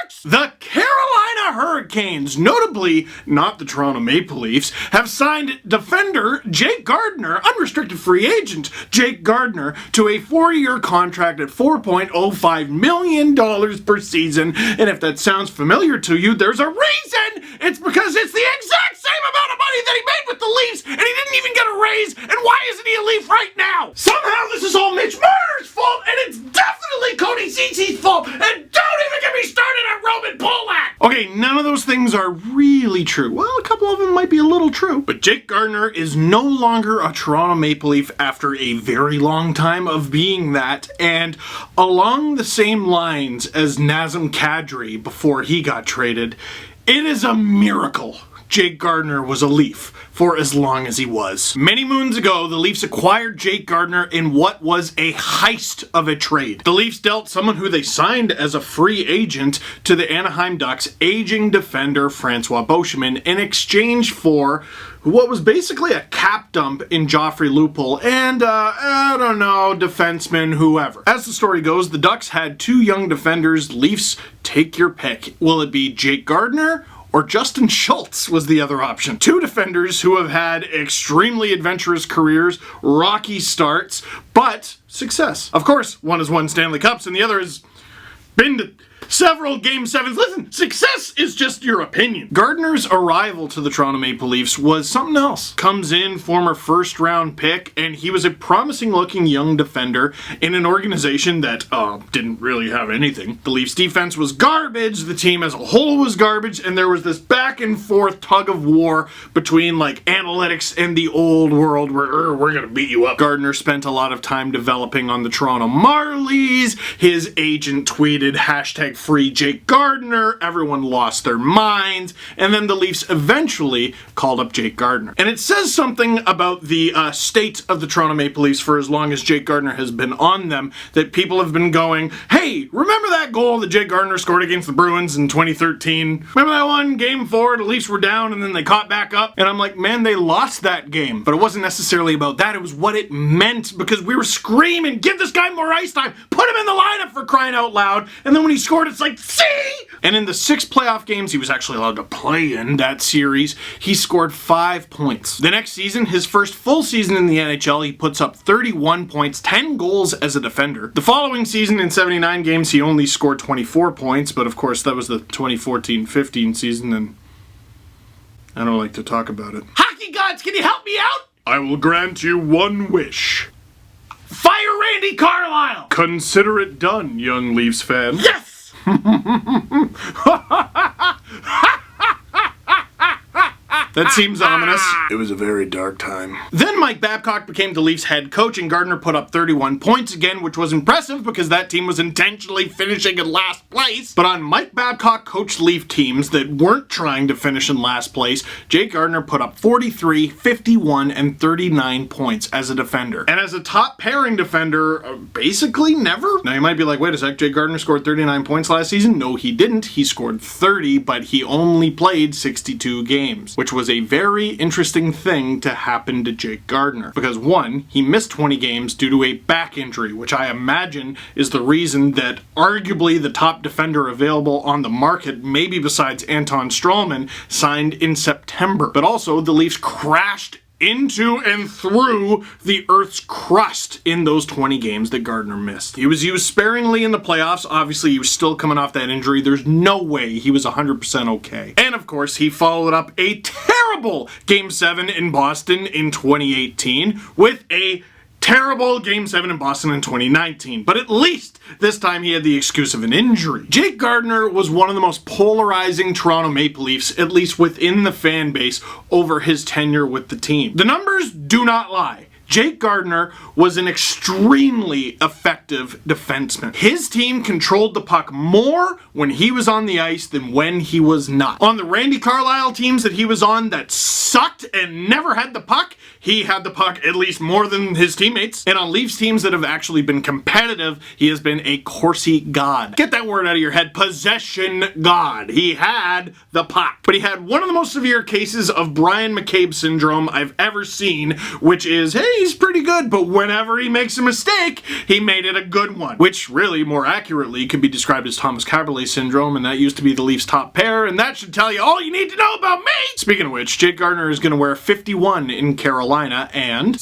sports! The Carolina Hurricanes, notably not the Toronto Maple Leafs, have signed defender Jake Gardiner, unrestricted free agent Jake Gardiner, to a 4-year contract at $4.05 million per season. And if that sounds familiar to you, there's a reason! It's because it's the exact same amount of money that he made with the Leafs, and he didn't even get a raise, and why isn't he a Leaf right now? Somehow this is all Mitch Marner's fault, and it's definitely Cody Cece's fault, and don't even get me started on Roman Polak! Okay, none of those things are really true. Well, a couple of them might be a little true. But Jake Gardiner is no longer a Toronto Maple Leaf after a very long time of being that, and along the same lines as Nazem Kadri before he got traded, it is a miracle Jake Gardiner was a Leaf for as long as he was. Many moons ago, the Leafs acquired Jake Gardiner in what was a heist of a trade. The Leafs dealt someone who they signed as a free agent to the Anaheim Ducks, aging defender Francois Beauchemin, in exchange for what was basically a cap dump in Joffrey Lupul and, I don't know, defenseman, whoever. As the story goes, the Ducks had 2 young defenders. Leafs, take your pick. Will it be Jake Gardiner or Justin Schultz was the other option? 2 defenders who have had extremely adventurous careers, rocky starts, but success. Of course, one has won Stanley Cups and the other has been to several Game 7s. Listen, success is just your opinion. Gardiner's arrival to the Toronto Maple Leafs was something else. Comes in, former first-round pick, and he was a promising-looking young defender in an organization that didn't really have anything. The Leafs defense was garbage, the team as a whole was garbage, and there was this back-and-forth tug-of-war between, like, analytics and the old world where, we're gonna beat you up. Gardiner spent a lot of time developing on the Toronto Marlies. His agent tweeted #free Jake Gardiner, everyone lost their minds, and then the Leafs eventually called up Jake Gardiner. And it says something about the state of the Toronto Maple Leafs for as long as Jake Gardiner has been on them, that people have been going, hey, remember that goal that Jake Gardiner scored against the Bruins in 2013? Remember that one, Game 4, the Leafs were down and then they caught back up? And I'm like, man, they lost that game. But it wasn't necessarily about that, it was what it meant, because we were screaming, give this guy more ice time, put him in the lineup for crying out loud, and then when he scored, it's like, see? And in the 6 playoff games he was actually allowed to play in that series, he scored 5 points. The next season, his first full season in the NHL, he puts up 31 points, 10 goals as a defender. The following season, in 79 games, he only scored 24 points, but of course that was the 2014-15 season, and I don't like to talk about it. Hockey gods, can you help me out? I will grant you one wish. Fire Randy Carlyle! Consider it done, young Leafs fan. Yes! That seems ominous. It was a very dark time. Then Mike Babcock became the Leafs head coach, and Gardiner put up 31 points again, which was impressive because that team was intentionally finishing in last place. But on Mike Babcock coached Leaf teams that weren't trying to finish in last place, Jake Gardiner put up 43, 51, and 39 points as a defender. And as a top pairing defender, basically never. Now you might be like, wait a sec, Jake Gardiner scored 39 points last season? No, he didn't. He scored 30, but he only played 62 games, which was a very interesting thing to happen to Jake Gardiner. Because 1, he missed 20 games due to a back injury, which I imagine is the reason that arguably the top defender available on the market, maybe besides Anton Stralman, signed in September. But also, the Leafs crashed into and through the Earth's crust in those 20 games that Gardiner missed. He was used sparingly in the playoffs. Obviously, he was still coming off that injury. There's no way he was 100% okay. And of course, he followed up a terrible Game 7 in Boston in 2018 with a terrible Game 7 in Boston in 2019, but at least this time he had the excuse of an injury. Jake Gardiner was one of the most polarizing Toronto Maple Leafs, at least within the fan base, over his tenure with the team. The numbers do not lie. Jake Gardiner was an extremely effective defenseman. His team controlled the puck more when he was on the ice than when he was not. On the Randy Carlyle teams that he was on that sucked and never had the puck, he had the puck at least more than his teammates. And on Leafs teams that have actually been competitive, he has been a Corsi god. Get that word out of your head. Possession god. He had the puck. But he had one of the most severe cases of Brian McCabe syndrome I've ever seen, which is, hey, he's pretty good, but whenever he makes a mistake, he made it a good one. Which really, more accurately, could be described as Thomas Kaberle syndrome, and that used to be the Leafs' top pair, and that should tell you all you need to know about me! Speaking of which, Jake Gardiner is going to wear 51 in Carolina, and...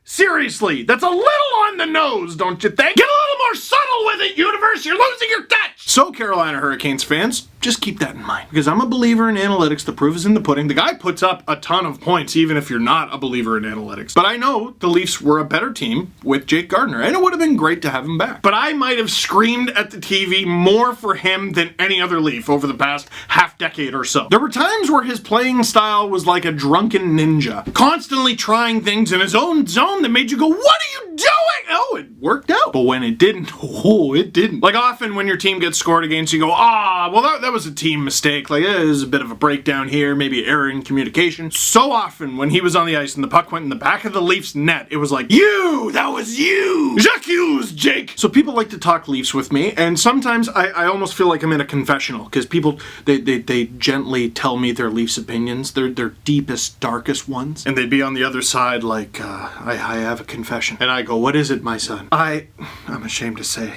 Seriously, that's a little on the nose, don't you think? Get a little more subtle with it, universe! You're losing your touch! So, Carolina Hurricanes fans, just keep that in mind. Because I'm a believer in analytics, the proof is in the pudding. The guy puts up a ton of points, even if you're not a believer in analytics. But I know the Leafs were a better team with Jake Gardiner, and it would have been great to have him back. But I might have screamed at the TV more for him than any other Leaf over the past half-decade or so. There were times where his playing style was like a drunken ninja, constantly trying things in his own zone that made you go, what are you doing? Oh, it worked out. But when it didn't, it didn't. Like often when your team gets scored against, you go, well, that was a team mistake. Like, there's a bit of a breakdown here, maybe error in communication. So often when he was on the ice and the puck went in the back of the Leafs net, it was like, that was you! Jacques Hughes, Jake! So people like to talk Leafs with me, and sometimes I almost feel like I'm in a confessional, because people, they gently tell me their Leafs opinions, their deepest, darkest ones, and they'd be on the other side like, I have a confession. And I go, what is it, my son? I'm ashamed to say,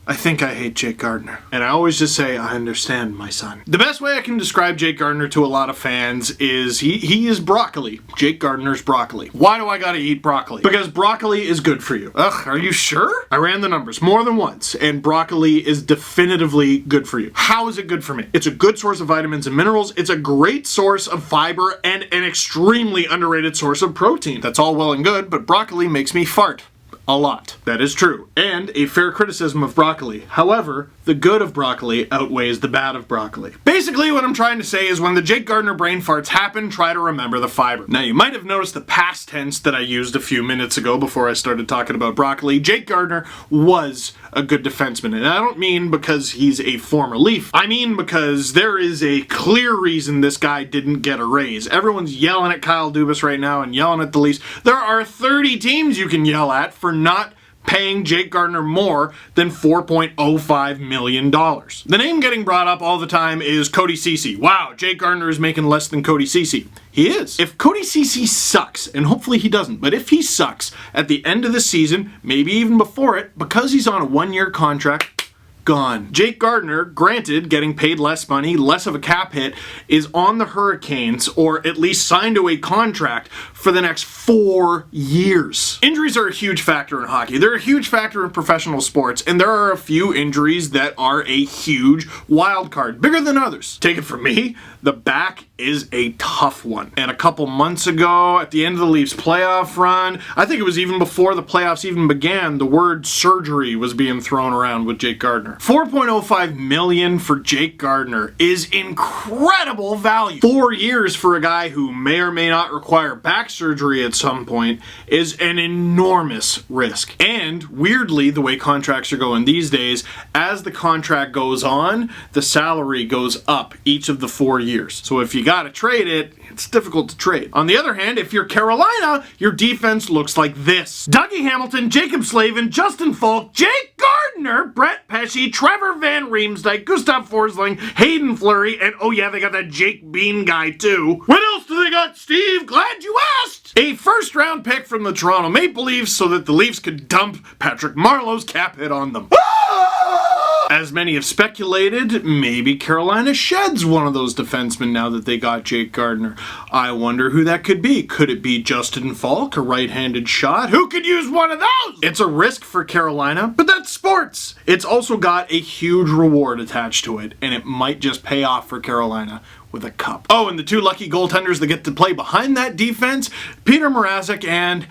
I think I hate Jake Gardiner. And I always just say, I understand, my son. The best way I can describe Jake Gardiner to a lot of fans is he is broccoli. Jake Gardiner's broccoli. Why do I gotta eat broccoli? Because broccoli is good for you. Ugh, are you sure? I ran the numbers more than once, and broccoli is definitively good for you. How is it good for me? It's a good source of vitamins and minerals, it's a great source of fiber, and an extremely underrated source of protein. That's all well and good, but broccoli makes me fart. A lot. That is true. And a fair criticism of broccoli. However, the good of broccoli outweighs the bad of broccoli. Basically, what I'm trying to say is when the Jake Gardiner brain farts happen, try to remember the fiber. Now, you might have noticed the past tense that I used a few minutes ago before I started talking about broccoli. Jake Gardiner was a good defenseman. And I don't mean because he's a former Leaf. I mean because there is a clear reason this guy didn't get a raise. Everyone's yelling at Kyle Dubas right now and yelling at the Leafs. There are 30 teams you can yell at for not paying Jake Gardiner more than $4.05 million. The name getting brought up all the time is Cody Ceci. Wow, Jake Gardiner is making less than Cody Ceci. He is. If Cody Ceci sucks, and hopefully he doesn't, but if he sucks at the end of the season, maybe even before it, because he's on a one-year contract, gone. Jake Gardiner, granted, getting paid less money, less of a cap hit, is on the Hurricanes, or at least signed to a contract for the next 4 years. Injuries are a huge factor in hockey. They're a huge factor in professional sports, and there are a few injuries that are a huge wild card, bigger than others. Take it from me, the back is a tough one. And a couple months ago, at the end of the Leafs playoff run, I think it was even before the playoffs even began, the word surgery was being thrown around with Jake Gardiner. $4.05 million for Jake Gardiner is incredible value. 4 years for a guy who may or may not require back surgery at some point is an enormous risk. And weirdly, the way contracts are going these days, as the contract goes on, the salary goes up each of the 4 years. So if you gotta trade it, it's difficult to trade. On the other hand, if you're Carolina, your defense looks like this. Dougie Hamilton, Jacob Slavin, Justin Falk, Jake Gardiner, Brett Pesce, Trevor Van Riemsdyk, Gustav Forsling, Hayden Fleury, and oh yeah, they got that Jake Bean guy too. What else do they got, Steve? Glad you asked! A first-round pick from the Toronto Maple Leafs so that the Leafs could dump Patrick Marleau's cap hit on them. As many have speculated, maybe Carolina sheds one of those defensemen now that they got Jake Gardiner. I wonder who that could be. Could it be Justin Falk, a right-handed shot? Who could use one of those? It's a risk for Carolina, but that's sports. It's also got a huge reward attached to it, and it might just pay off for Carolina with a cup. Oh, and the two lucky goaltenders that get to play behind that defense, Peter Mrazek and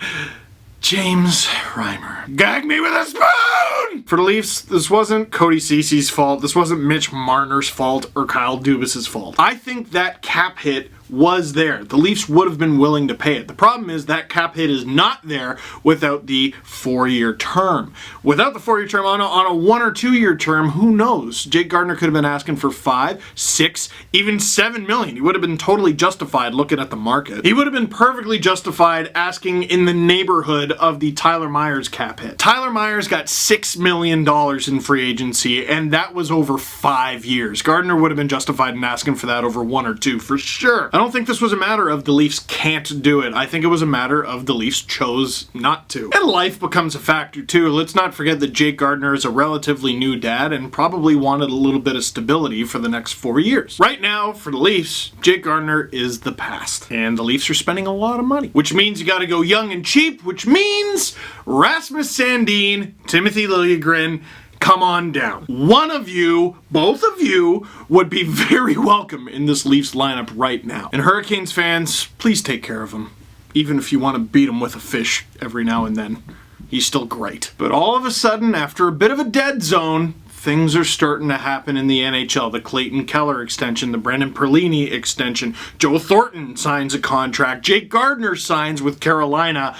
James Reimer. Gag me with a spoon! For the Leafs, this wasn't Cody Ceci's fault, this wasn't Mitch Marner's fault, or Kyle Dubas' fault. I think that cap hit was there. The Leafs would have been willing to pay it. The problem is that cap hit is not there without the 4-year term. Without the 4-year term, on a 1 or 2 year term, who knows? Jake Gardiner could have been asking for 5, 6, even 7 million. He would have been totally justified looking at the market. He would have been perfectly justified asking in the neighborhood of the Tyler Myers cap hit. Tyler Myers got $6 million in free agency, and that was over 5 years. Gardiner would have been justified in asking for that over 1 or 2 for sure. I don't think this was a matter of the Leafs can't do it. I think it was a matter of the Leafs chose not to. And life becomes a factor too. Let's not forget that Jake Gardiner is a relatively new dad and probably wanted a little bit of stability for the next 4 years. Right now, for the Leafs, Jake Gardiner is the past. And the Leafs are spending a lot of money. Which means you gotta go young and cheap, which means Rasmus Sandin, Timothy Liljegren, come on down. One of you, both of you, would be very welcome in this Leafs lineup right now. And Hurricanes fans, please take care of him. Even if you want to beat him with a fish every now and then. He's still great. But all of a sudden, after a bit of a dead zone, things are starting to happen in the NHL. The Clayton Keller extension, the Brendan Perlini extension, Joe Thornton signs a contract, Jake Gardiner signs with Carolina.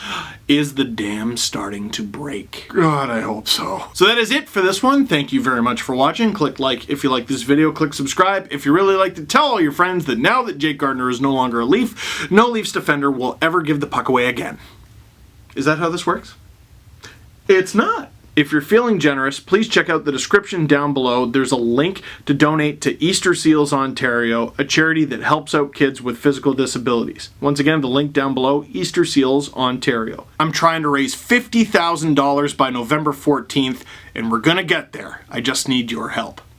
Is the dam starting to break? God, I hope so. So that is it for this one. Thank you very much for watching. Click like if you like this video. Click subscribe if you really like to. Tell all your friends that now that Jake Gardiner is no longer a Leaf, no Leafs defender will ever give the puck away again. Is that how this works? It's not. If you're feeling generous, please check out the description down below. There's a link to donate to Easter Seals Ontario, a charity that helps out kids with physical disabilities. Once again, the link down below, Easter Seals Ontario. I'm trying to raise $50,000 by November 14th, and we're gonna get there. I just need your help.